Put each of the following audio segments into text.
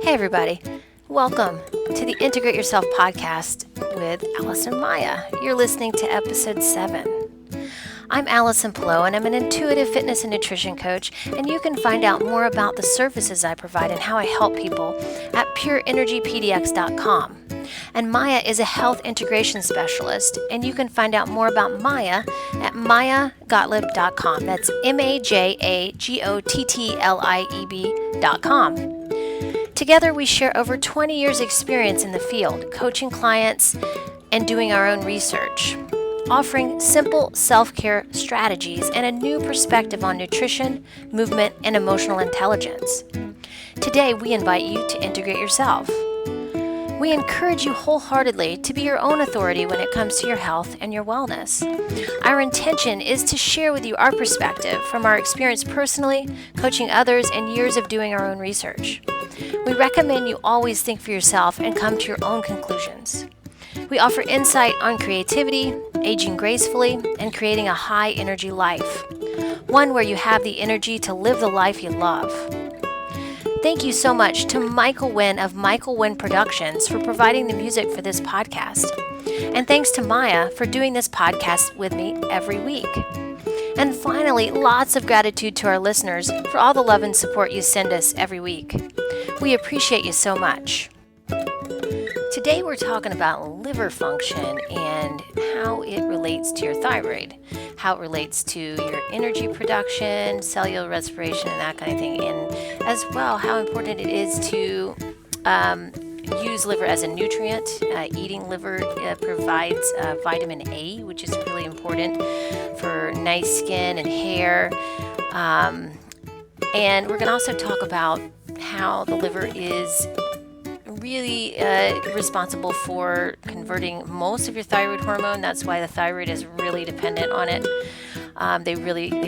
Hey everybody, welcome to the Integrate Yourself podcast with Alice and Maya. You're listening to episode 7. I'm Allison Pillow and I'm an intuitive fitness and nutrition coach, and you can find out more about the services I provide and how I help people at pureenergypdx.com. And Maya is a health integration specialist, and you can find out more about Maya at mayagottlieb.com. That's MAJAGOTTLIEB.com. Together, we share over 20 years' experience in the field, coaching clients and doing our own research, offering simple self-care strategies and a new perspective on nutrition, movement, and emotional intelligence. Today, we invite you to integrate yourself. We encourage you wholeheartedly to be your own authority when it comes to your health and your wellness. Our intention is to share with you our perspective from our experience personally, coaching others, and years of doing our own research. We recommend you always think for yourself and come to your own conclusions. We offer insight on creativity, aging gracefully, and creating a high-energy life, one where you have the energy to live the life you love. Thank you so much to Michael Wynn of Michael Wynn Productions for providing the music for this podcast. And thanks to Maya for doing this podcast with me every week. And finally, lots of gratitude to our listeners for all the love and support you send us every week. We appreciate you so much. Today we're talking about liver function and how it relates to your thyroid, how it relates to your energy production, cellular respiration, and that kind of thing, and as well how important it is to use liver as a nutrient. Eating liver provides vitamin A, which is really important for nice skin and hair. And we're going to also talk about how the liver is really responsible for converting most of your thyroid hormone. That's why the thyroid is really dependent on it. They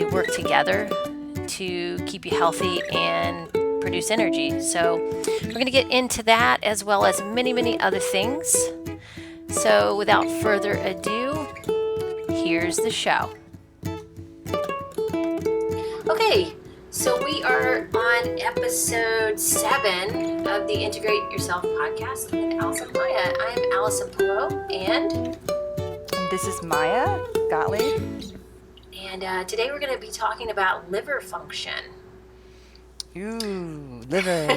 work together to keep you healthy and produce energy. So we're going to get into that as well as many, many other things. So without further ado, here's the show. Okay. So we are on episode 7 of the Integrate Yourself podcast with Allison and Maya. I'm Allison Pillow, and this is Maya Gottlieb. And today we're going to be talking about liver function. Ooh, liver.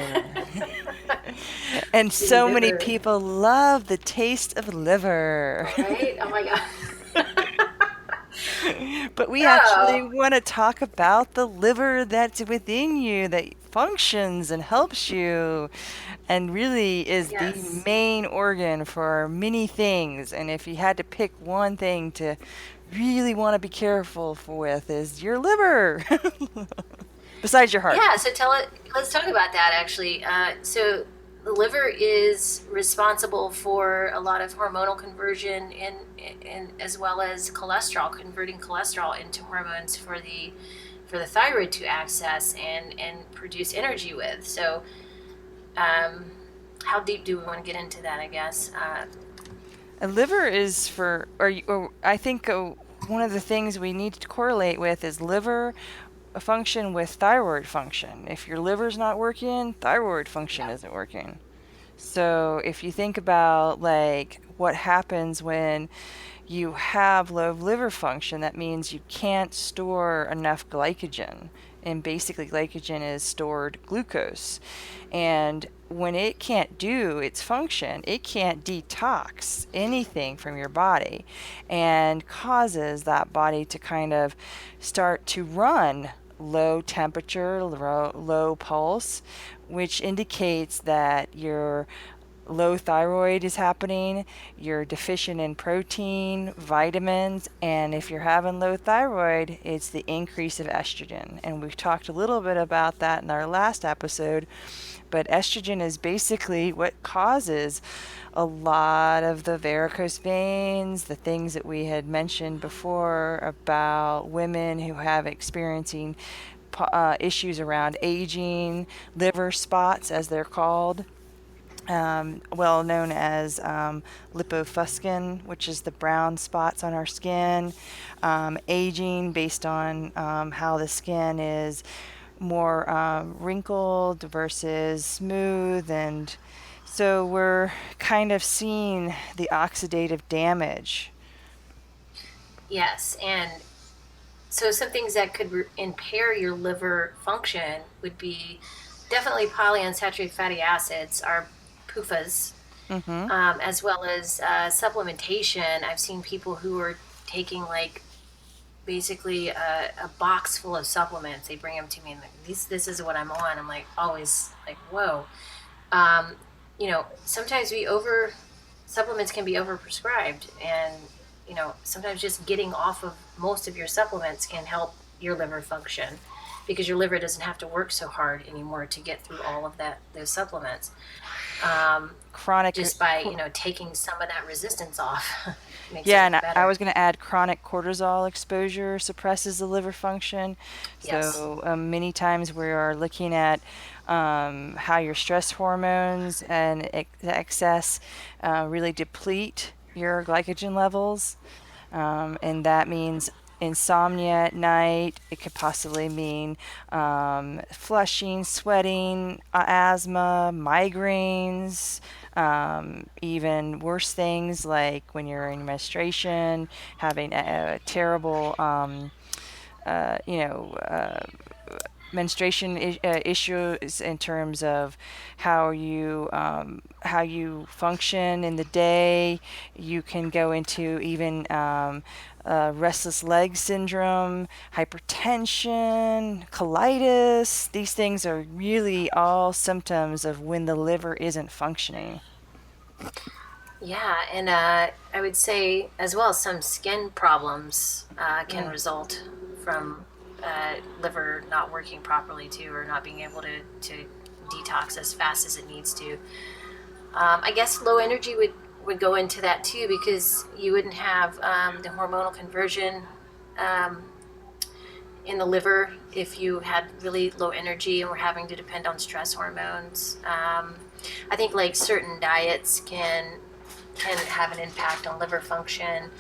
And so liver. Many people love the taste of liver. Right? Oh my God. But we actually want to talk about the liver that's within you that functions and helps you and really is the main organ for many things. And if you had to pick one thing to really want to be careful with is your liver. Besides your heart. Yeah, so let's talk about that actually. So the liver is responsible for a lot of hormonal conversion and as well as cholesterol, converting cholesterol into hormones for the thyroid to access and produce energy with. So how deep do we want to get into that, I guess? A liver is I think one of the things we need to correlate with is liver function with thyroid function. If your liver's not working, thyroid function isn't working. So if you think about like what happens when you have low liver function, that means you can't store enough glycogen. And basically glycogen is stored glucose. And when it can't do its function, it can't detox anything from your body and causes that body to kind of start to run low temperature, low pulse, which indicates that your low thyroid is happening, you're deficient in protein, vitamins, and if you're having low thyroid, it's the increase of estrogen. And we've talked a little bit about that in our last episode, but estrogen is basically what causes a lot of the varicose veins, the things that we had mentioned before about women who have experiencing issues around aging, liver spots as they're called. Well known as lipofuscin, which is the brown spots on our skin, aging based on how the skin is more wrinkled versus smooth. And so we're kind of seeing the oxidative damage. Yes, and so some things that could impair your liver function would be definitely polyunsaturated fatty acids, are PUFAs, Mm-hmm. as well as supplementation. I've seen people who are taking like basically a box full of supplements. They bring them to me and like, this is what I'm on. I'm like always like, whoa. Um, sometimes supplements can be overprescribed, and sometimes just getting off of most of your supplements can help your liver function because your liver doesn't have to work so hard anymore to get through all of those supplements. Chronic. Just by taking some of that resistance off makes it Yeah, work and I better. was going to add chronic cortisol exposure suppresses the liver function. Yes. So many times we are looking at how your stress hormones and the excess really deplete your glycogen levels. And that means insomnia at night. It could possibly mean flushing, sweating, asthma, migraines, even worse things like when you're in menstruation, having a terrible, uh, you know, uh, menstruation issues in terms of how you function in the day. You can go into even restless leg syndrome, hypertension, colitis. These things are really all symptoms of when the liver isn't functioning. Yeah, and I would say as well some skin problems can Mm. result from liver not working properly too, or not being able to detox as fast as it needs to. I guess low energy would go into that too, because you wouldn't have the hormonal conversion um, in the liver if you had really low energy and were having to depend on stress hormones. I think like certain diets can have an impact on liver function,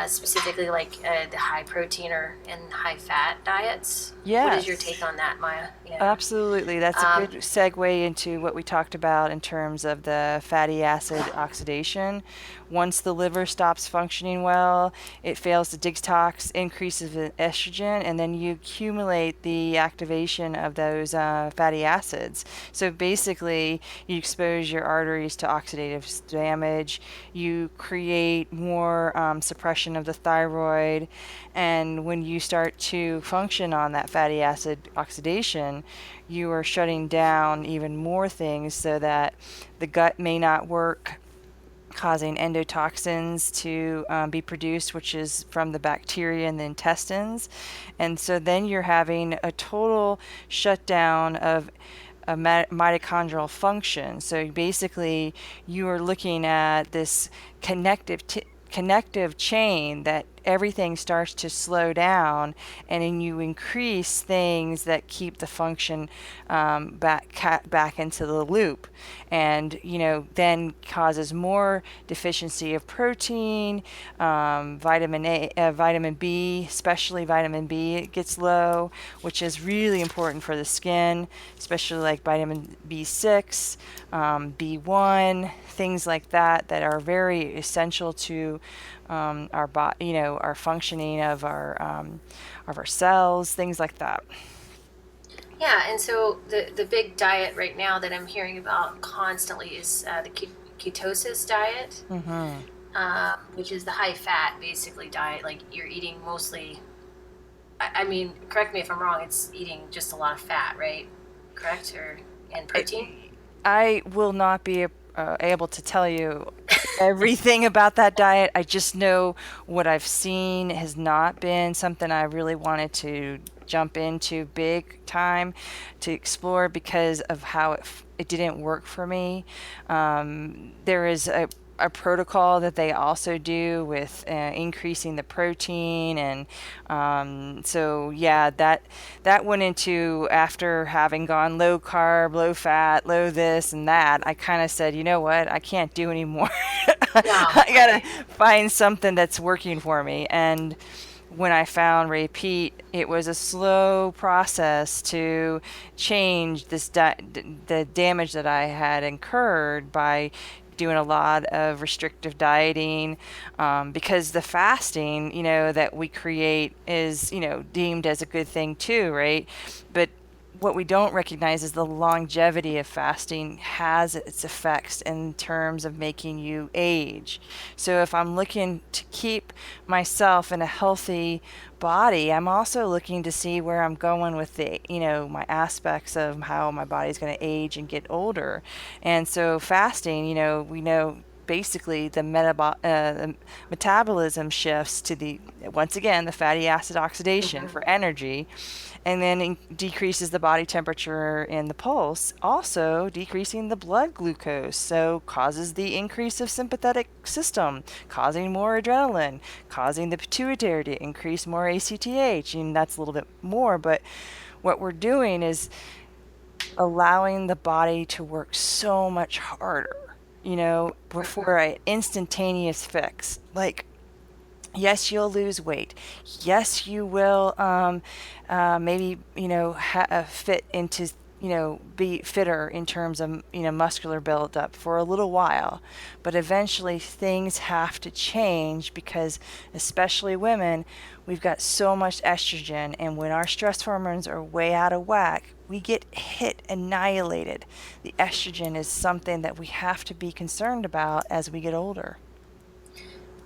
specifically like the high protein and high fat diets. What is your Yes. take on that, Maya? Yeah. Absolutely. That's a Um, good segue into what we talked about in terms of the fatty acid oxidation. Once the liver stops functioning well, it fails to detox, increases in estrogen, and then you accumulate the activation of those fatty acids. So basically, you expose your arteries to oxidative damage, you create more suppression of the thyroid, and when you start to function on that fatty acid oxidation, you are shutting down even more things so that the gut may not work, causing endotoxins to be produced, which is from the bacteria in the intestines. And so then you're having a total shutdown of a mitochondrial function. So basically, you are looking at this connective chain that everything starts to slow down, and then you increase things that keep the function back into the loop, and then causes more deficiency of protein, vitamin B, especially vitamin B, it gets low, which is really important for the skin, especially like vitamin B6, B1, things like that are very essential to our functioning of our cells, things like that. yeah, and so the big diet right now that I'm hearing about constantly is the ketosis diet, Mm-hmm. which is the high fat basically diet. Like you're eating mostly. I mean, correct me if I'm wrong. It's eating just a lot of fat, right? Correct, or and protein. I will not be able to tell you everything about that diet. I just know what I've seen has not been something I really wanted to jump into big time to explore because of how it didn't work for me. There is a protocol that they also do with increasing the protein, and so yeah, that went into after having gone low carb, low fat, low this and that. I kind of said, you know what, I can't do anymore. No, I gotta right. find something that's working for me. And when I found repeat, it was a slow process to change the damage that I had incurred by doing a lot of restrictive dieting, because the fasting, that we create is, deemed as a good thing too, right? But what we don't recognize is the longevity of fasting has its effects in terms of making you age. So if I'm looking to keep myself in a healthy body, I'm also looking to see where I'm going with my aspects of how my body's going to age and get older. And so fasting, we know basically the metabolism shifts to once again, the fatty acid oxidation Hmm. for energy, and then decreases the body temperature in the pulse, also decreasing the blood glucose, so causes the increase of sympathetic system, causing more adrenaline, causing the pituitary to increase more ACTH, and that's a little bit more, but what we're doing is allowing the body to work so much harder, before an instantaneous fix. Like, yes, you'll lose weight. Yes, you will, maybe, fit into, be fitter in terms of, muscular buildup for a little while. But eventually things have to change because, especially women, we've got so much estrogen. And when our stress hormones are way out of whack, we get hit, annihilated. The estrogen is something that we have to be concerned about as we get older.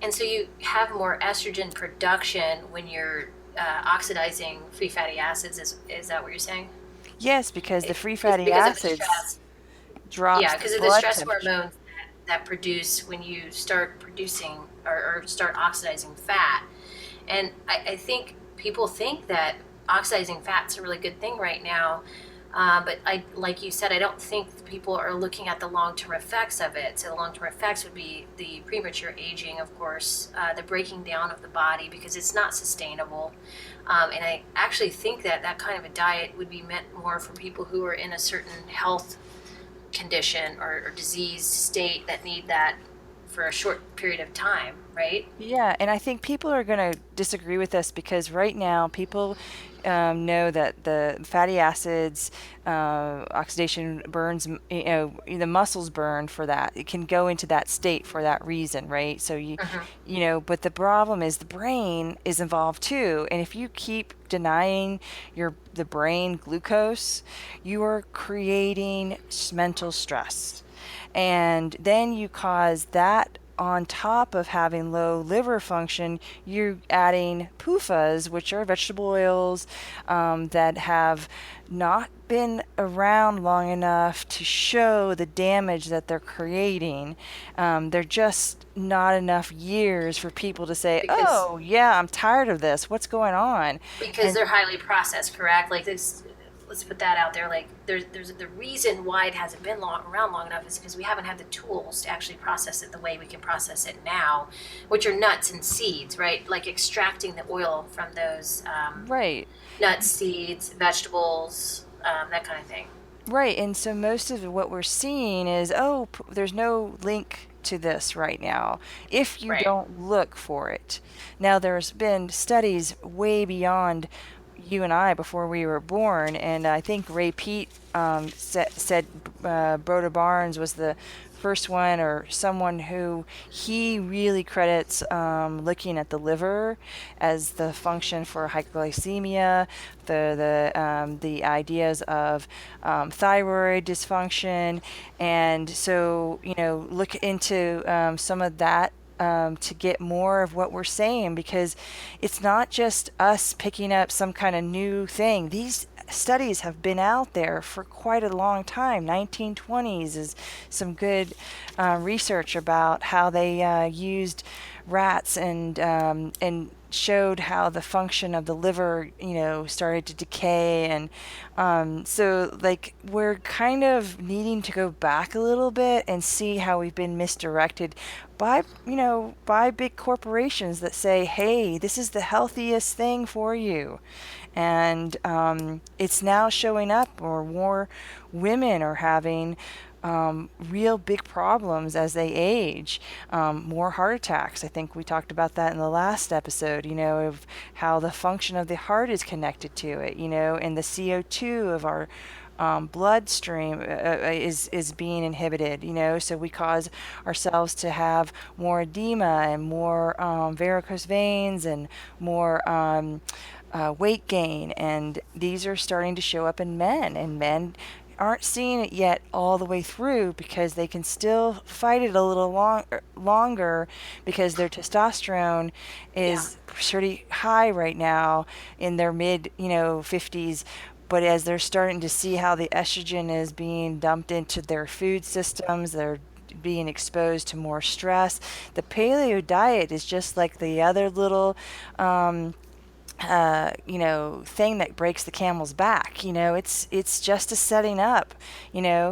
And so you have more estrogen production when you're oxidizing free fatty acids. Is that what you're saying? Yes, because the free It's fatty because of the acids stress. drops Yeah, the because of the blood stress temperature. hormones that produce when you start producing or start oxidizing fat. And I think people think that oxidizing fat's a really good thing right now. But like you said, I don't think people are looking at the long-term effects of it. So the long-term effects would be the premature aging, of course, the breaking down of the body because it's not sustainable. And I actually think that that kind of a diet would be meant more for people who are in a certain health condition or disease state that need that for a short period of time, right? Yeah, and I think people are going to disagree with us because right now people know that the fatty acids oxidation burns, the muscles burn for that. It can go into that state for that reason, right? So Mm-hmm. but the problem is the brain is involved too, and if you keep denying the brain glucose, you are creating mental stress. And then you cause that on top of having low liver function, you're adding PUFAs, which are vegetable oils that have not been around long enough to show the damage that they're creating. They're just not enough years for people to say, Because oh, yeah, I'm tired of this. What's going on? because And they're highly processed, correct? Like this, let's put that out there. Like there's the reason why it hasn't been around long enough is because we haven't had the tools to actually process it the way we can process it now, which are nuts and seeds, right? Like extracting the oil from those right. nuts, seeds, vegetables, that kind of thing. Right, and so most of what we're seeing is, oh, there's no link to this right now if you Right. don't look for it. Now, there's been studies way beyond you and I before we were born, and I think Ray Peat said Broda Barnes was the first one, or someone who he really credits looking at the liver as the function for hypoglycemia, the ideas of thyroid dysfunction, and so look into some of that to get more of what we're saying, because it's not just us picking up some kind of new thing. These studies have been out there for quite a long time. 1920s is some good research about how they used rats and showed how the function of the liver, started to decay. And so, like, we're kind of needing to go back a little bit and see how we've been misdirected by big corporations that say, hey, this is the healthiest thing for you. And it's now showing up, or more women are having real big problems as they age, more heart attacks. I think we talked about that in the last episode, of how the function of the heart is connected to it, and the CO2 of our bloodstream is being inhibited, so we cause ourselves to have more edema and more varicose veins and more weight gain, and these are starting to show up in men, and men aren't seeing it yet all the way through because they can still fight it a little longer because their testosterone Yeah. is pretty high right now in their mid 50s. But as they're starting to see how the estrogen is being dumped into their food systems, they're being exposed to more stress. The paleo diet is just like the other little thing that breaks the camel's back. It's just a setting up.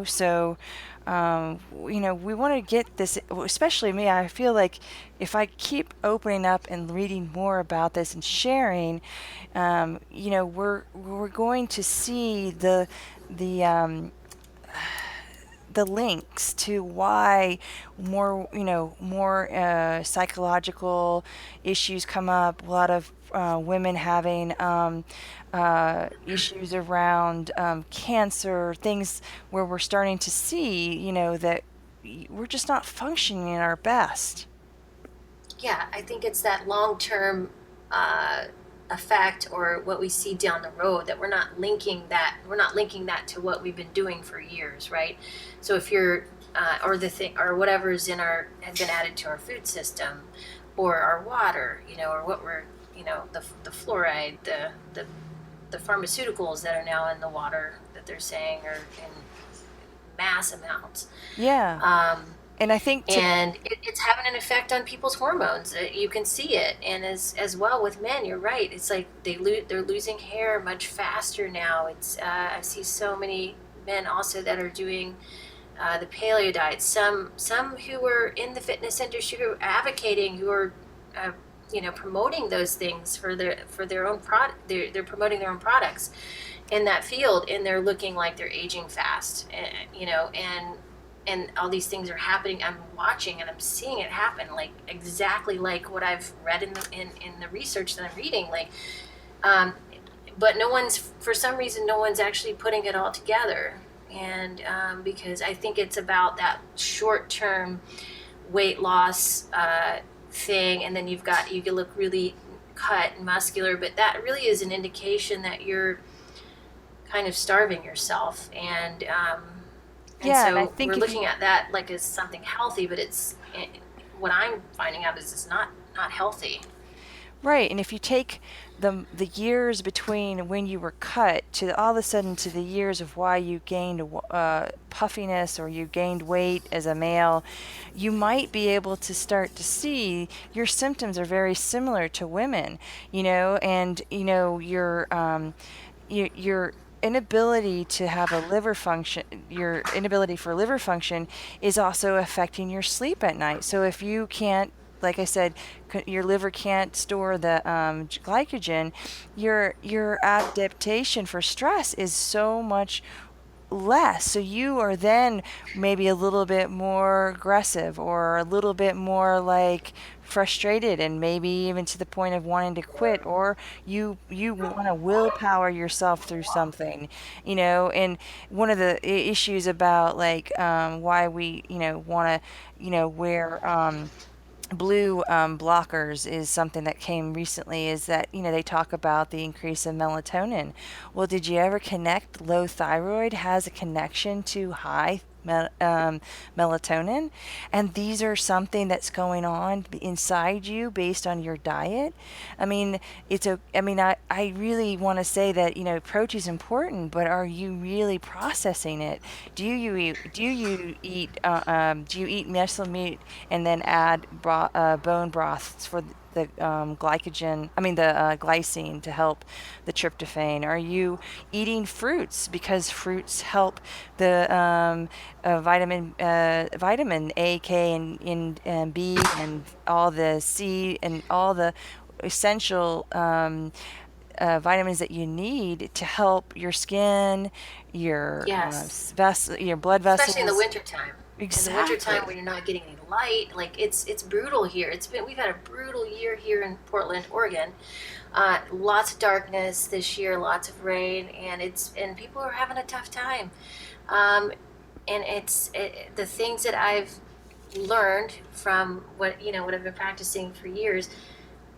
So we want to get this, especially me. I feel like if I keep opening up and reading more about this and sharing, we're going to see the the links to why more psychological issues come up. A lot of women having issues around cancer, things where we're starting to see, that we're just not functioning at our best. Yeah, I think it's that long term uh, effect or what we see down the road that we're not linking that to what we've been doing for years, right? So if you're or the thing or whatever is in our has been added to our food system or our water, or what we're the fluoride, the pharmaceuticals that are now in the water that they're saying are in mass amounts. Yeah. Um, And I think and it's having an effect on people's hormones. You can see it, and as well with men, you're right. It's like they're losing hair much faster now. It's I see so many men also that are doing the paleo diet. Some who are in the fitness industry who are advocating, who are promoting those things for their own product. They're promoting their own products in that field, and they're looking like they're aging fast. And all these things are happening. I'm watching and I'm seeing it happen, like exactly like what I've read in the research that I'm reading. Like, but no one's for some reason no one's actually putting it all together. And because I think it's about that short term weight loss thing, and then you can look really cut and muscular, but that really is an indication that you're kind of starving yourself. And yeah, and I so we're think if you looking at that like as something healthy, but what I'm finding out is it's not healthy. Right, and if you take the years between when you were cut to all of a sudden to the years of why you gained puffiness or you gained weight as a male, you might be able to start to see your symptoms are very similar to women, and your inability to have a liver function, your inability for liver function is also affecting your sleep at night. So if you can't, like I said, your liver can't store the glycogen, your adaptation for stress is so much less. So you are then maybe a little bit more aggressive or a little bit more like frustrated and maybe even to the point of wanting to quit, or you want to willpower yourself through something, and one of the issues about like why we want to wear blue blockers is something that came recently, is that they talk about the increase of melatonin. Well, did you ever connect low thyroid has a connection to high melatonin? And these are something that's going on inside you based on your diet. I mean, I really want to say that protein is important, but are you really processing it? Do you eat muscle meat and then add bone broths for the glycogen, the glycine to help the tryptophan? Are you eating fruits because fruits help the vitamin A, K, and B, and all the C, and all the essential vitamins that you need to help your skin, your Yes. your blood Especially in the vessels. wintertime. In the wintertime when Exactly. you're not getting any light, like it's brutal here. We've had a brutal year here in Portland, Oregon. Lots of darkness this year, lots of rain, and people are having a tough time. Um, and the things that I've learned from what I've been practicing for years.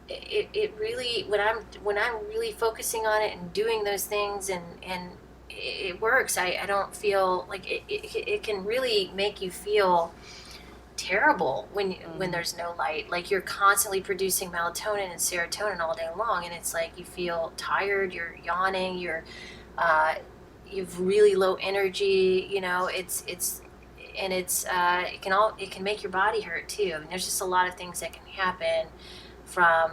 It really when I'm really focusing on it and doing those things and it works. I don't feel like it can really make you feel terrible when Mm. there's no light. Like you're constantly producing melatonin and serotonin all day long, and it's like you feel tired, you're yawning, uh, you've really low energy. It can make your body hurt too. I mean, there's just a lot of things that can happen from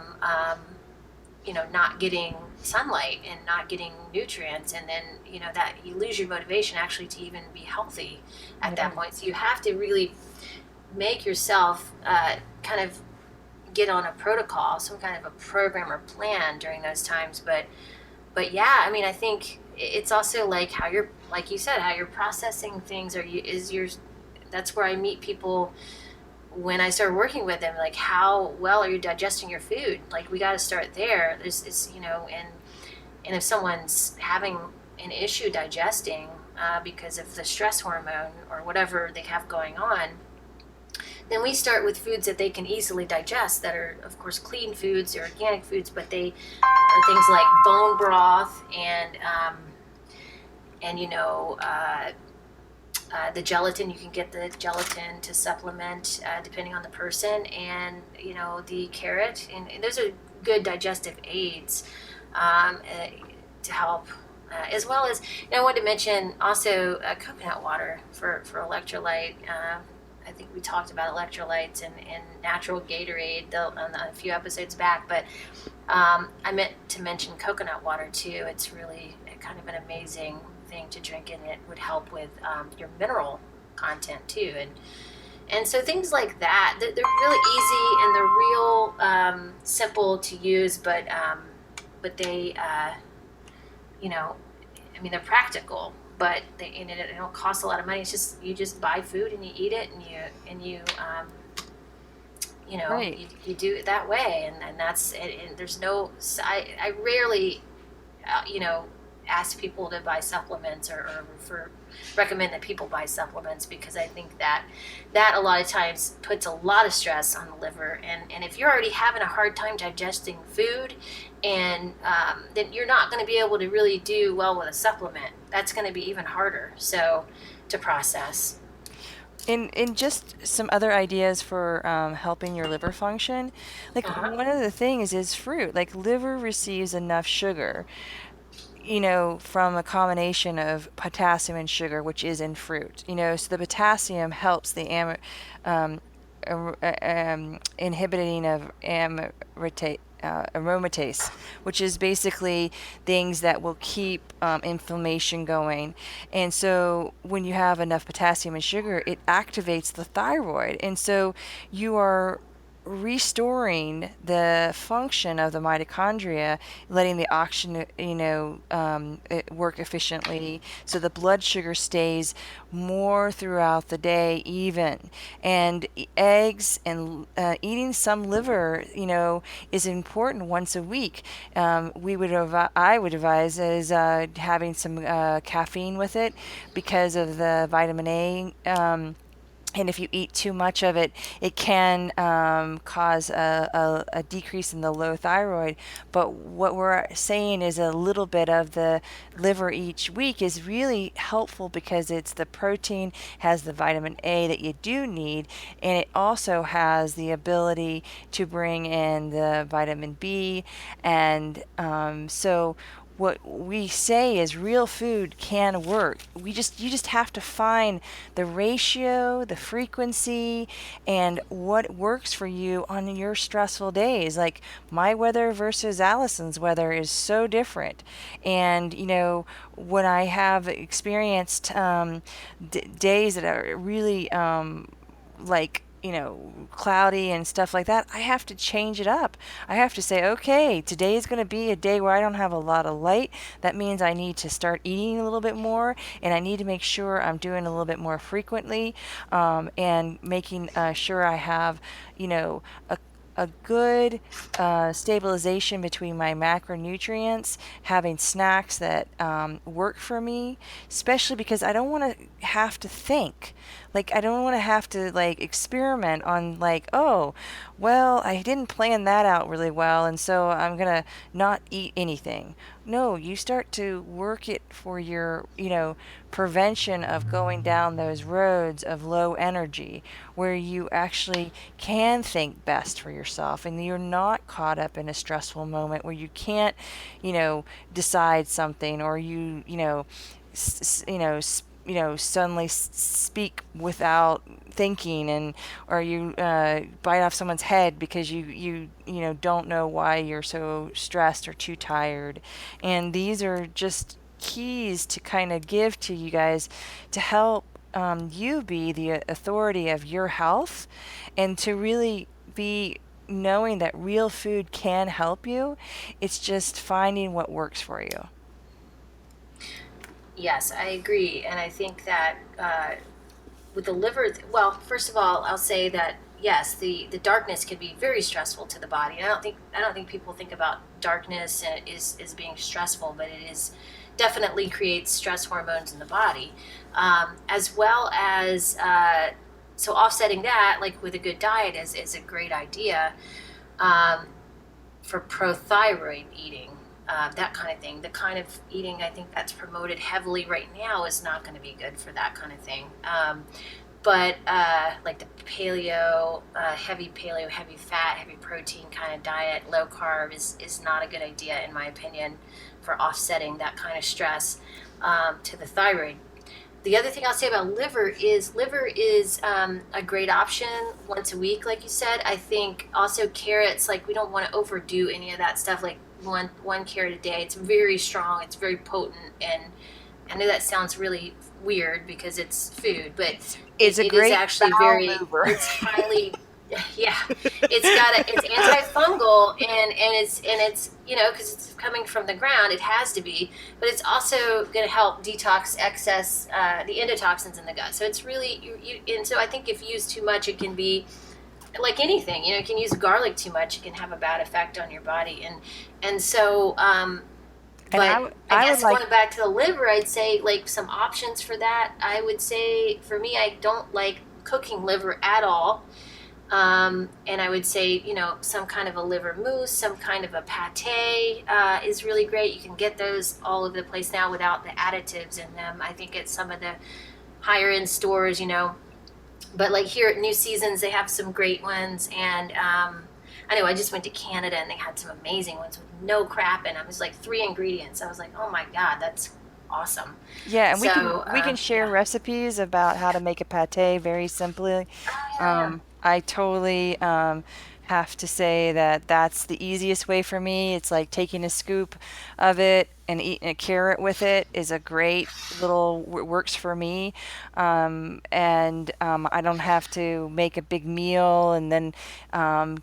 not getting sunlight and not getting nutrients, and then that you lose your motivation actually to even be healthy at that Right. point. So you have to really make yourself kind of get on a protocol, some kind of a program or plan during those times. But yeah, I mean, I think it's also like how you're, like you said, how you're processing things. That's where I meet people when I started working with them. Like, how well are you digesting your food? Like, we got to start there. And if someone's having an issue digesting because of the stress hormone or whatever they have going on, then we start with foods that they can easily digest, that are, of course, clean foods, they're organic foods, but they are things like bone broth and the gelatin. You can get the gelatin to supplement depending on the person, and the carrot, and those are good digestive aids to help. As well as, I wanted to mention also coconut water for electrolyte. I think we talked about electrolytes and natural Gatorade on a few episodes back, but I meant to mention coconut water too. It's really kind of an amazing thing to drink, and it would help with your mineral content too. And so things like that, they're really easy and they're real simple to use, but they, I mean, they're practical, but they don't cost a lot of money. It's just you just buy food and you eat it, Right. you do it that way, and that's it. And there's no, I rarely, you know, ask people to buy supplements or recommend that people buy supplements, because I think that a lot of times puts a lot of stress on the liver, and if you're already having a hard time digesting food, and then you're not going to be able to really do well with a supplement. That's going to be even harder to process. In just some other ideas for helping your liver function, like Uh-huh. one of the things is fruit. Like liver receives enough sugar, from a combination of potassium and sugar, which is in fruit. So the potassium helps the um, inhibiting of aromatase, which is basically things that will keep inflammation going. And so when you have enough potassium and sugar, it activates the thyroid. And so you are restoring the function of the mitochondria, letting the oxygen, work efficiently, so the blood sugar stays more throughout the day, even. And eggs and eating some liver, is important once a week. I would advise is having some caffeine with it because of the vitamin A. And if you eat too much of it, it can cause a decrease in the low thyroid. But what we're saying is a little bit of the liver each week is really helpful, because it's the protein, has the vitamin A that you do need, and it also has the ability to bring in the vitamin B. And so what we say is real food can work. You just have to find the ratio, the frequency, and what works for you on your stressful days. Like my weather versus Allison's weather is so different. And when I have experienced days that are really like cloudy and stuff like that, I have to change it up. I have to say, okay, today is going to be a day where I don't have a lot of light. That means I need to start eating a little bit more, and I need to make sure I'm doing a little bit more frequently, and making sure I have, a good stabilization between my macronutrients, having snacks that work for me, especially because I don't want to have to think. Like, I don't want to have to, like, experiment on, like, oh, well, I didn't plan that out really well, and so I'm going to not eat anything. No, you start to work it for your, prevention of going down those roads of low energy where you actually can think best for yourself and you're not caught up in a stressful moment where you can't, decide something, or suddenly speak without thinking, and or you bite off someone's head because you don't know why you're so stressed or too tired. And these are just keys to kind of give to you guys to help you be the authority of your health, and to really be knowing that real food can help you. It's just finding what works for you. Yes, I agree, and I think that with the liver, well, first of all, I'll say that yes, the darkness can be very stressful to the body. And I don't think people think about darkness and is being stressful, but it is definitely creates stress hormones in the body, as well as so offsetting that, like with a good diet, is a great idea um, for prothyroid eating. That kind of thing. The kind of eating I think that's promoted heavily right now is not going to be good for that kind of thing. But like the heavy paleo, heavy fat, heavy protein kind of diet, low carb is not a good idea in my opinion for offsetting that kind of stress to the thyroid. The other thing I'll say about liver is a great option once a week, like you said. I think also carrots, like we don't want to overdo any of that stuff. Like one carrot a day, it's very strong, it's very potent, and I know that sounds really weird because it's food, but It's a it is great actually bowel very, mover. it's highly, yeah, it's antifungal, and it's because it's coming from the ground, it has to be, but it's also going to help detox excess the endotoxins in the gut. So it's really and so I think if used too much, it can be like anything. You can use garlic too much, it can have a bad effect on your body, and so And but I I would guess like, going back to the liver, I'd say like some options for that. I would say for me, I don't like cooking liver at all. And I would say, some kind of a liver mousse, some kind of a pate is really great. You can get those all over the place now without the additives in them. I think at some of the higher end stores. But like here at New Seasons, they have some great ones. And I know I just went to Canada and they had some amazing ones with no crap in them. It was like 3 ingredients. I was like, oh my God, that's awesome. yeah, and So, we can share yeah. recipes about how to make a pate very simply. Oh, yeah, yeah. I totally have to say that that's the easiest way for me. It's like taking a scoop of it and eating a carrot with it is a great works for me. And I don't have to make a big meal and then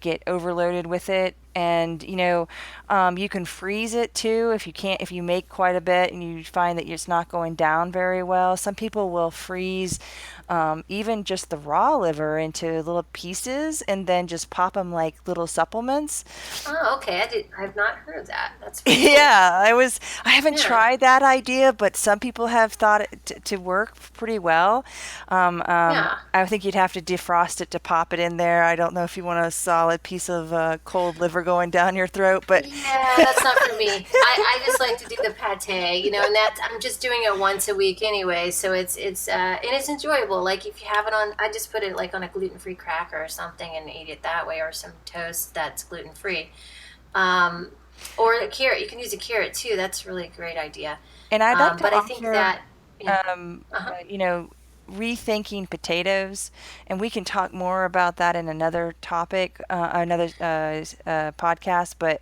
get overloaded with it. And you can freeze it too if you make quite a bit and you find that it's not going down very well. Some people will freeze even just the raw liver into little pieces and then just pop them like little supplements. Oh, okay. I've not heard of that. That's pretty cool. Yeah, I haven't Yeah. tried that idea, but some people have thought it to work pretty well. Yeah. I think you'd have to defrost it to pop it in there. I don't know if you want a solid piece of cold liver going down your throat, but Yeah, that's not for me. I just like to do the pate, and that's I'm just doing it once a week anyway, so and it's enjoyable. Like if you have it on, I just put it like on a gluten-free cracker or something and eat it that way, or some toast that's gluten-free. Um, or a carrot, you can use a carrot too. That's really a great idea. and I'd like to But I think offer that, yeah, uh-huh. rethinking potatoes, and we can talk more about that in another topic, another podcast. But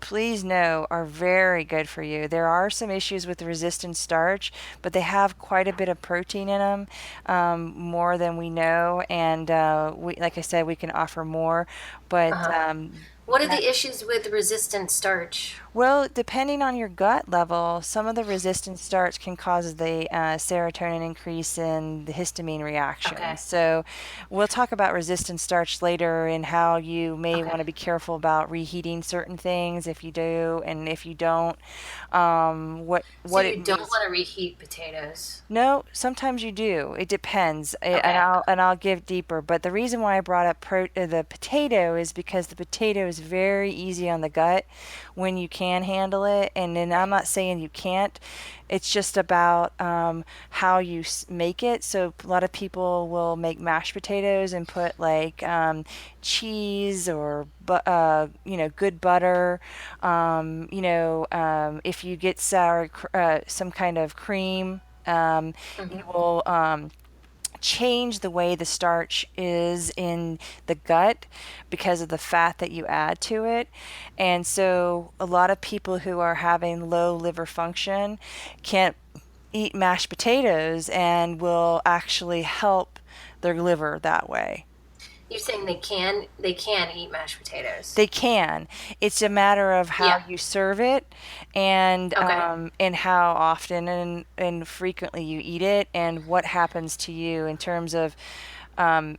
please know, are very good for you. There are some issues with resistant starch, but they have quite a bit of protein in them, more than we know. And like I said, we can offer more. But Uh-huh. What are the issues with resistant starch? well, depending on your gut level, some of the resistant starch can cause the serotonin increase in the histamine reaction. Okay. So, we'll talk about resistant starch later and how you may Okay. want to be careful about reheating certain things if you do, and if you don't, So what it you don't means. want to reheat potatoes. No, sometimes you do. It depends, and Okay. I'll give deeper. But the reason why I brought up the potato is because the potato is very easy on the gut when you can handle it. And then I'm Okay. not saying you can't. It's just about how you make it. So a lot of people will make mashed potatoes and put like cheese or good butter. If you get some kind of cream, it Hmm. will change the way the starch is in the gut because of the fat that you add to it. And so a lot of people who are having low liver function can't eat mashed potatoes and will actually help their liver that way. You're saying they can eat mashed potatoes. They can. It's a matter of how Yeah. you serve it, Okay. and how often and frequently you eat it, and what happens to you in terms of,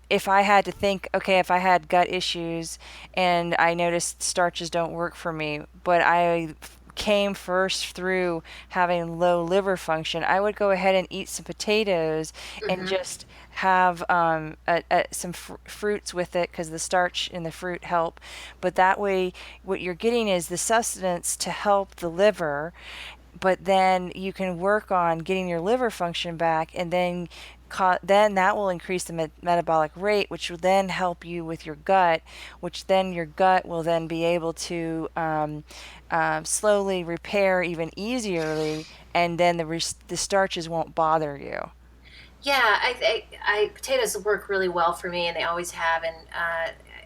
if I had to think, okay, if I had gut issues and I noticed starches don't work for me, but I came first through having low liver function, I would go ahead and eat some potatoes and Hmm. just have some fruits with it because the starch in the fruit help. But that way, what you're getting is the sustenance to help the liver, but then you can work on getting your liver function back, and then that will increase the metabolic rate, which will then help you with your gut, which then your gut will then be able to slowly repair even easierly, and then the starches won't bother you. Yeah, potatoes work really well for me, and they always have. And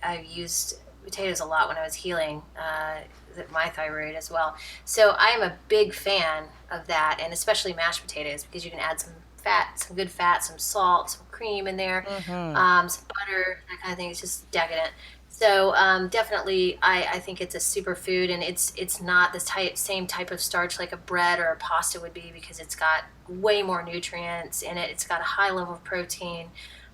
I've used potatoes a lot when I was healing my thyroid as well. So I am a big fan of that, and especially mashed potatoes because you can add some fat, some good fat, some salt, some cream in there, Hmm. some butter, that kind of thing. It's just decadent. So definitely, I think it's a superfood, and it's not the same type of starch like a bread or a pasta would be because it's got way more nutrients in it. It's got a high level of protein,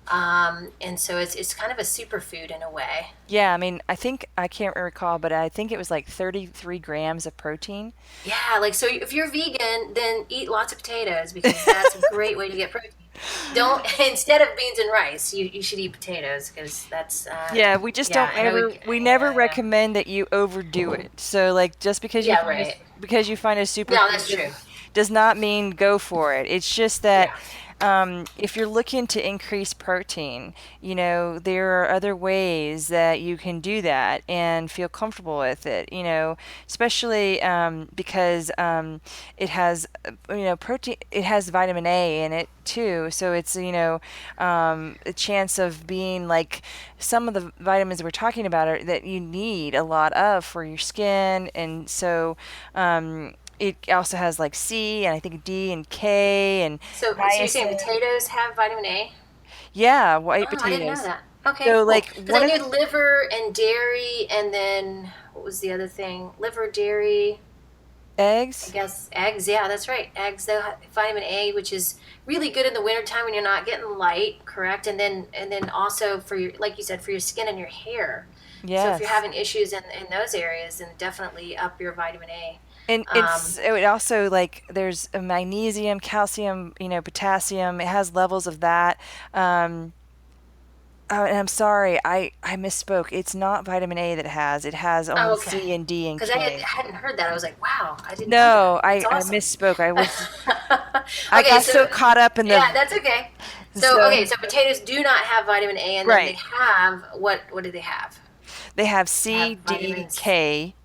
and so it's kind of a superfood in a way. Yeah, I mean, I can't recall, but I think it was like 33 grams of protein. Yeah, like so if you're vegan, then eat lots of potatoes because that's a great way to get protein. Don't instead of beans and rice, you should eat potatoes because that's Yeah, we just yeah, don't I know ever we never recommend that you overdo it. So like just yeah, right. because you find a No, superfood that's true. does not mean go for it. It's just that, Yeah. if you're looking to increase protein, there are other ways that you can do that and feel comfortable with it. Especially because it has protein. It has vitamin A in it too, so it's a chance of being like some of the vitamins we're talking about are that you need a lot of for your skin, and so it also has like C and I think D and K and So you're saying niacin. potatoes have vitamin A? Yeah, white Oh, I didn't know potatoes. that. Okay, So cool. like Because one I of knew liver and dairy, and then what was the other thing? Liver, dairy, I eggs. guess eggs. Yeah, that's right. Eggs, they have vitamin A, which is really good in the wintertime when you're not getting light, correct? And then also for your, like you said, for your skin and your hair. So if you're Yes. having issues in those areas, then definitely up your vitamin A. And Um, it also like there's a magnesium, calcium, potassium. It has levels of that. Um, Oh, and I'm sorry, I misspoke. It's not vitamin A that it has only oh, okay. C and D and Because I K. hadn't heard that. I was like, wow, I didn't know that. No, That's I awesome. misspoke. I Okay, got so so caught up in yeah, that's okay. So so okay, so potatoes do not have vitamin A, and then they right. have what do they have? They have They C, have D, vitamins. K,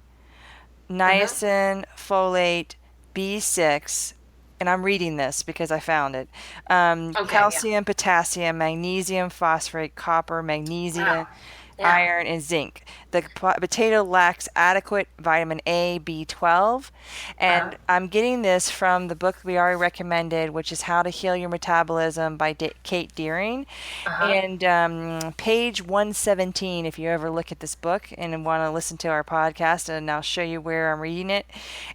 Uh-huh. niacin, folate, B6, and I'm reading this because I found it. Okay, yeah. Calcium, potassium, magnesium, phosphate, copper, Wow. magnesium, Yeah. iron, and zinc. The potato lacks adequate vitamin A, B12, Uh-huh. and I'm getting this from the book we already recommended, which is How to Heal Your Metabolism by Kate Deering. Uh-huh. And page 117, if you ever look at this book and want to listen to our podcast, and I'll show you where I'm reading it.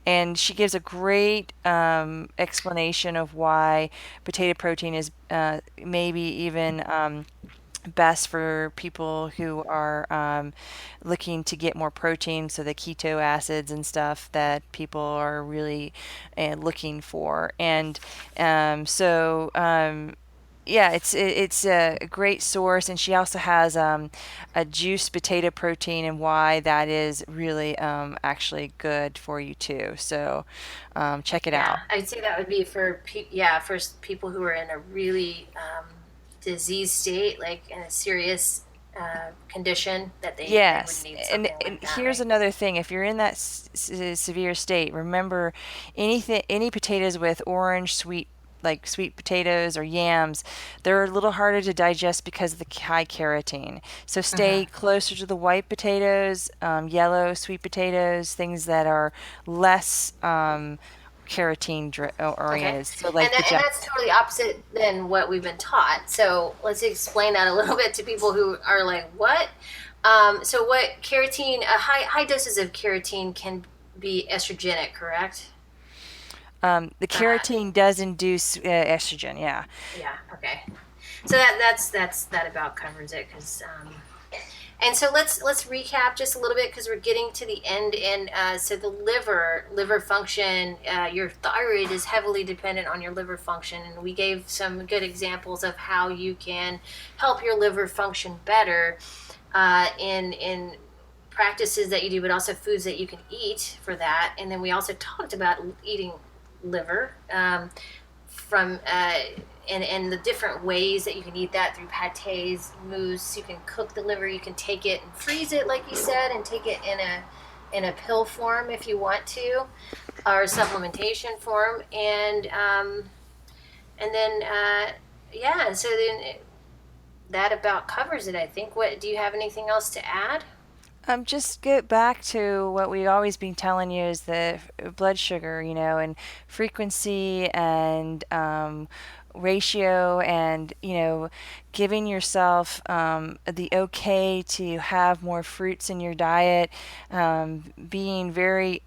And she gives a great explanation of why potato protein is maybe even best for people who are looking to get more protein, so the keto acids and stuff that people are really looking for. And yeah, it's a great source, and she also has a juiced potato protein, and why that is really actually good for you too. So check it Yeah, out. I'd say that would be for yeah, for people who are in a really disease state, like in a serious condition, that they would Yes, need and something like that, here's right? another thing. If you're in that severe state, remember any potatoes with orange sweet, like sweet potatoes or yams, they're a little harder to digest because of the high carotene. So stay Hmm. closer to the white potatoes, yellow sweet potatoes, things that are less carotene Okay, oriented. So like the and that's totally opposite than what we've been taught. So let's explain that a little bit to people who are like, "What?" So what carotene? High doses of carotene can be estrogenic, correct? the Uh, carotene does induce estrogen. Yeah. yeah. Okay. So that about covers it because. And so let's recap just a little bit because we're getting to the end. And so the liver function, your thyroid is heavily dependent on your liver function, and we gave some good examples of how you can help your liver function better in practices that you do, but also foods that you can eat for that. And then we also talked about eating liver from and the different ways that you can eat that through pates, mousse. You can cook the liver. You can take it and freeze it, like you said, and take it in a pill form if you want to, or supplementation form, and then yeah. So then that about covers it, I think. What do you have anything else to add? Just get back to what we've always been telling you is the blood sugar, and frequency and ratio, and, giving yourself the okay to have more fruits in your diet, being very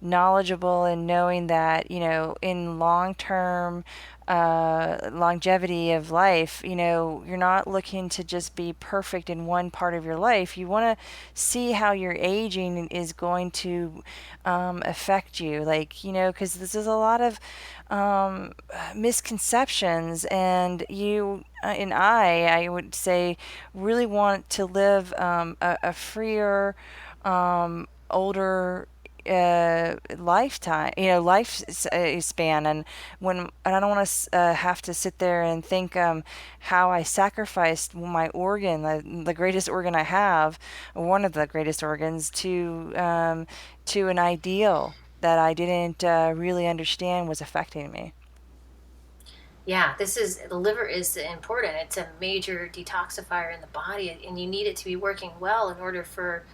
knowledgeable and knowing that, in long term longevity of life, you're not looking to just be perfect in one part of your life. You want to see how your aging is going to affect you. Like, because this is a lot of misconceptions, and you and I would say, really want to live a freer, older lifetime, span. And I don't want to have to sit there and think how I sacrificed my organ, the greatest organ I have, one of the greatest organs, to an ideal that I didn't really understand was affecting me. Yeah, this is the liver is important. It's a major detoxifier in the body, and you need it to be working well in order for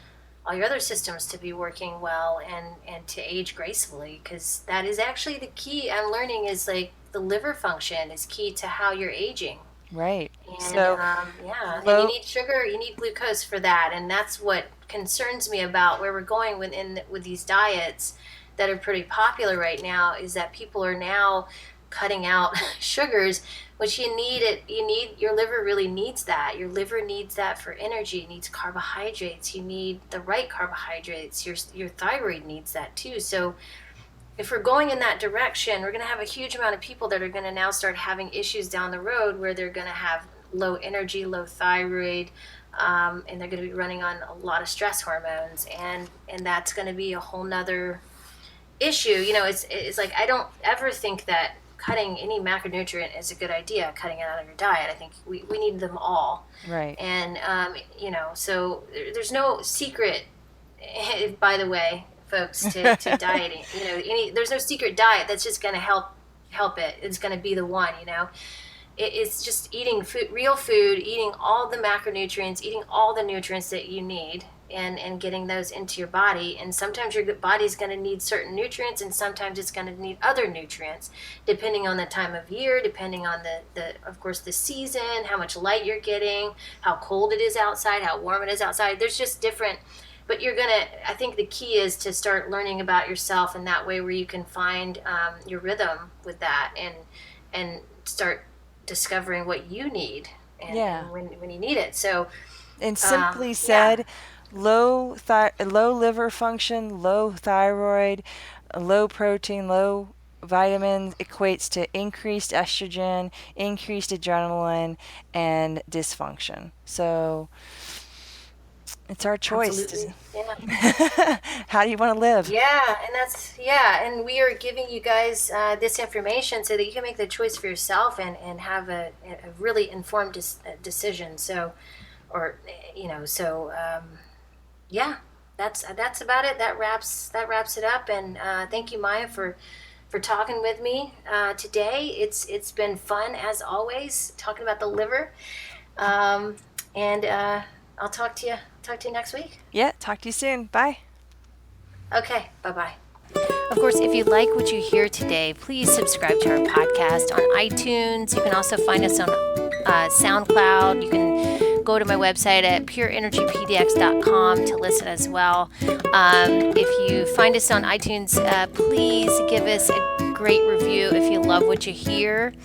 all your other systems to be working well and to age gracefully. Because that is actually the key. I'm learning is like the liver function is key to how you're aging. Right. And So yeah, and you low. need sugar, you need glucose for that, and that's what concerns me about where we're going with these diets that are pretty popular right now. Is that people are now cutting out sugars, which you need it. You need your liver really needs that. Your liver needs that for energy. It needs carbohydrates. You need the right carbohydrates. Your thyroid needs that too. So if we're going in that direction, we're going to have a huge amount of people that are going to now start having issues down the road where they're going to have low energy, low thyroid, and they're going to be running on a lot of stress hormones, and that's going to be a whole nother issue. It's like I don't ever think that cutting any macronutrient is a good idea. Cutting it out of your diet, I think we need them all, Right. and so there's no secret. By the way, folks, to dieting, there's no secret diet that's just going to help it. It's going to be the one. it's just eating food, real food, eating all the macronutrients, eating all the nutrients that you need, and getting those into your body. And sometimes your body's going to need certain nutrients, and sometimes it's going to need other nutrients, depending on the time of year, depending on the of course, the season, how much light you're getting, how cold it is outside, how warm it is outside. There's just different. But I think the key is to start learning about yourself in that way, where you can find your rhythm with that, and start discovering what you need, and when you need it. So, and simply said, low liver function, low thyroid, low protein, low vitamins equates to increased estrogen, increased adrenaline, and dysfunction. So it's our choice. Absolutely. Yeah. How do you want to live? Yeah, and we are giving you guys this information so that you can make the choice for yourself, and have a really informed decision. So, yeah, that's about it. That wraps it up. And thank you, Maya, for talking with me today. It's been fun as always, talking about the liver. And I'll talk to you next week. Yeah, talk to you soon. Bye. Okay, bye-bye. Of course, if you like what you hear today, please subscribe to our podcast on iTunes. You can also find us on SoundCloud. You can go to my website at pureenergypdx.com to listen as well. If you find us on iTunes, please give us a great review if you love what you hear,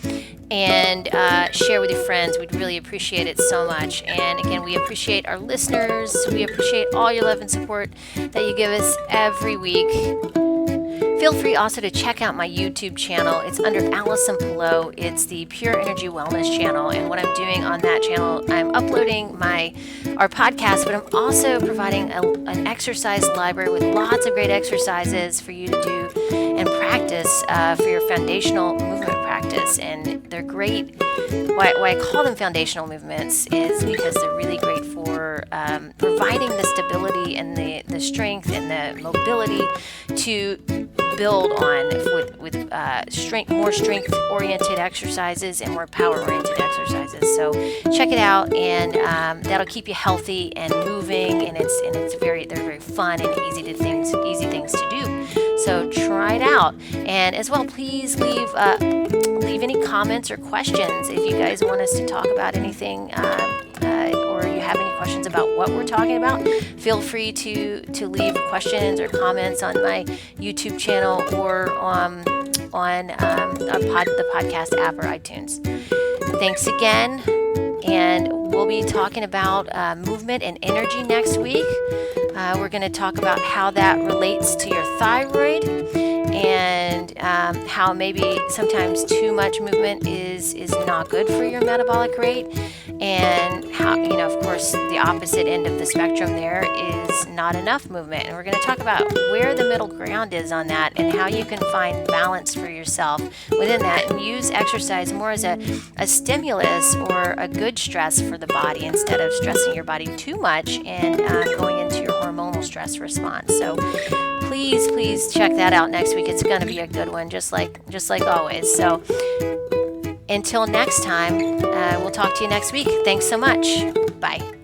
and share with your friends. We'd really appreciate it so much. And again, we appreciate our listeners. We appreciate all your love and support that you give us every week. Feel free also to check out my YouTube channel. It's under Allison Pillow. It's the Pure Energy Wellness channel. And what I'm doing on that channel, I'm uploading our podcast, but I'm also providing an exercise library with lots of great exercises for you to do and practice for your foundational movement practice. And they're great. Why I call them foundational movements is because they're really great for providing the stability and the strength and the mobility to build on with more strength-oriented exercises and more power-oriented exercises. So check it out, and that'll keep you healthy and moving. And they're very fun and easy things to do. So try it out. And as well, please leave any comments or questions if you guys want us to talk about anything, or you have any questions about what we're talking about. Feel free to leave questions or comments on my YouTube channel or on the podcast app or iTunes. Thanks again, and we'll be talking about movement and energy next week. We're going to talk about how that relates to your thyroid, and how maybe sometimes too much movement is not good for your metabolic rate, and how, of course, the opposite end of the spectrum there is not enough movement. And we're going to talk about where the middle ground is on that, and how you can find balance for yourself within that, and use exercise more as a stimulus or a good stress for the body, instead of stressing your body too much and going into your hormonal stress response. So please check that out next week. It's going to be a good one, just like always. So until next time, we'll talk to you next week. Thanks so much. Bye.